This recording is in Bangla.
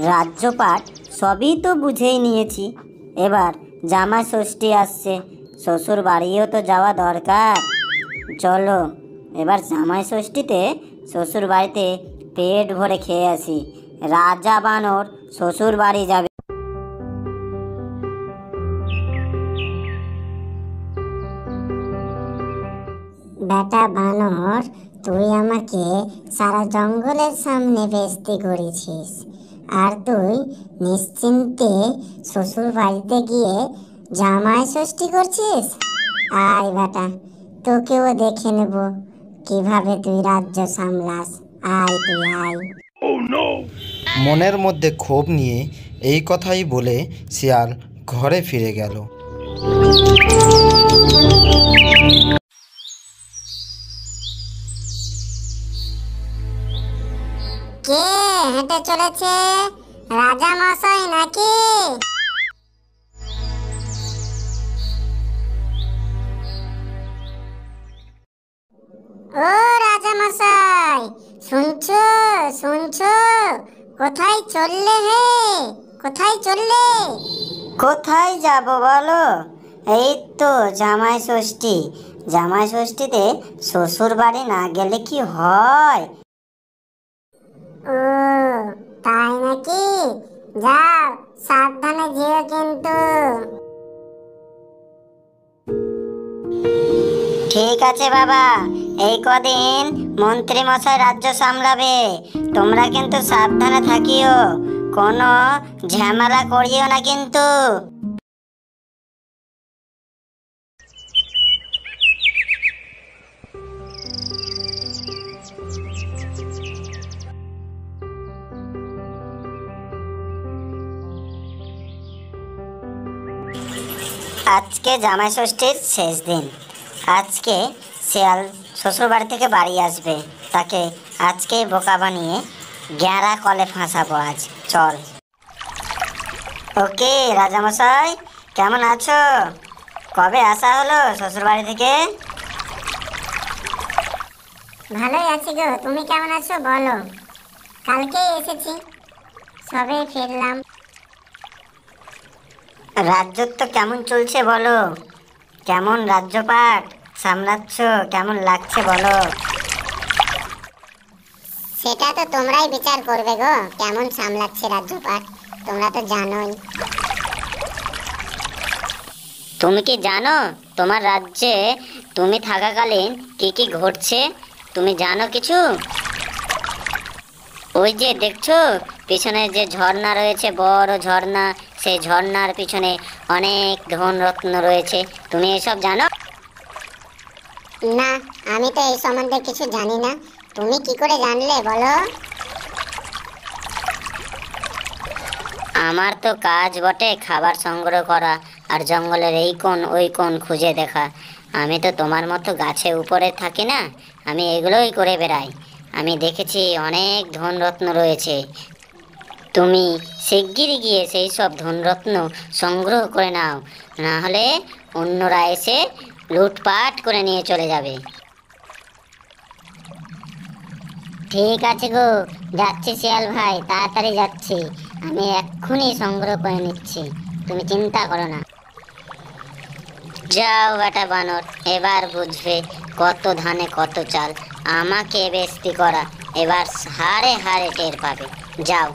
রাজ্যপাট সবই তো বুঝেই নিয়েছি। এবার জামাই ষষ্ঠী আসছে, শ্বশুর বাড়িও তো যাওয়া দরকার। চলো এবার জামাই ষষ্ঠীতে শ্বশুর বাড়িতে পেট ভরে খেয়ে আসি। রাজা বানর শ্বশুর বাড়ি যাবে। বেটা বানর, তুই আমাকে সারা জঙ্গলের সামনে বেইজ্জতি করেছিস, আর তুই নিশ্চিন্তে শ্বশুর বাড়িতে গিয়ে জামাই ষষ্ঠী করছিস। আয় বেটা, তোকেও দেখে নেব কিভাবে তুই রাজ্য সামলাস। আয় তুই আয়। মনের মধ্যে ক্ষোভ নিয়ে এই কথাই বলে শিয়াল ঘরে ফিরে গেল। কে হেঁটে চলেছে? রাজা মশাই নাকি? ও রাজা মশাই, শুনছো শুনছো? কোথায় চললে হে? কোথায় চললে? কোথায় যাব বলো? এই তো জামাই ষষ্ঠী। জামাই ষষ্ঠীতে শ্বশুর বাড়ি না গেলে কি হয়? ও তাই নাকি? যাও, সাবধানে যেও কিন্তু। ঠিক আছে বাবা, এই কদিন মন্ত্রী মশাই রাজ্য সামলাবে, তোমরা কিন্তু সাবধানে থাকিও, কোনো ঝামেলা করিও না কিন্তু। আজকে জামাই ষষ্ঠীর শেষ দিন। আজকে শিয়াল শ্বশুর বাড়ি থেকে বাড়ি আসবে, তাকে আজকেই বোকা বানিয়ে গ্যাঁড়া কলে ফাঁসাবো আজ। চল। ওকে রাজামশাই, কেমন আছো? কবে আসা হলো শ্বশুর বাড়ি থেকে? ভালোই আছি গো, তুমি কেমন আছো বলো? কালকেই এসেছি, সবে ফিরলাম। রাজ্যত্ব কেমন চলছে বলো? কেমন রাজ্যপাট সামলাচ্ছ? কেমন লাগছে বলো? সেটা তো তোমরাই বিচার করবে গো, কেমন সামলাচ্ছে রাজ্যপাট, তোমরা তো জানোই। তুমি কি জানো তোমার রাজ্যে তুমি থাকাকালীন কি কি ঘটছে? তুমি জানো কিছু? ওই যে দেখছো পিছনে যে ঝর্ণা রয়েছে, বড় ঝর্ণা, সেই ঝর্ণার পিছনে অনেক ধন রত্ন রয়েছে। তুমি এসব জানো? না, আমি তো এই সম্বন্ধে কিছু জানি না, তুমি কি করে জানলে বলো? আমার তো কাজ বটে খাবার সংগ্রহ করা আর জঙ্গলের এই কোণ ওই কোণ খুঁজে দেখা। আমি তো তোমার মতো গাছে উপরে থাকি না, আমি এগুলোই করে বেড়াই। আমি দেখেছি অনেক ধনরত্ন রয়েছে। তুমি শিগগিরই গিয়ে সেই সব ধনরত্ন সংগ্রহ করে নাও, না হলে অন্যরা এসে লুটপাট করে নিয়ে চলে যাবে। ঠিক আছে গো, যাচ্ছি শিয়াল ভাই, তাড়াতাড়ি যাচ্ছি। আমি এক্ষুনি সংগ্রহ করে নিচ্ছি, তুমি চিন্তা করো না। যাও বেটা বানর, এবার বুঝবে কত ধানে কত চাল। আমাকে বেস্তি করা এবার হাড়ে হাড়ে টের পাবে। যাও।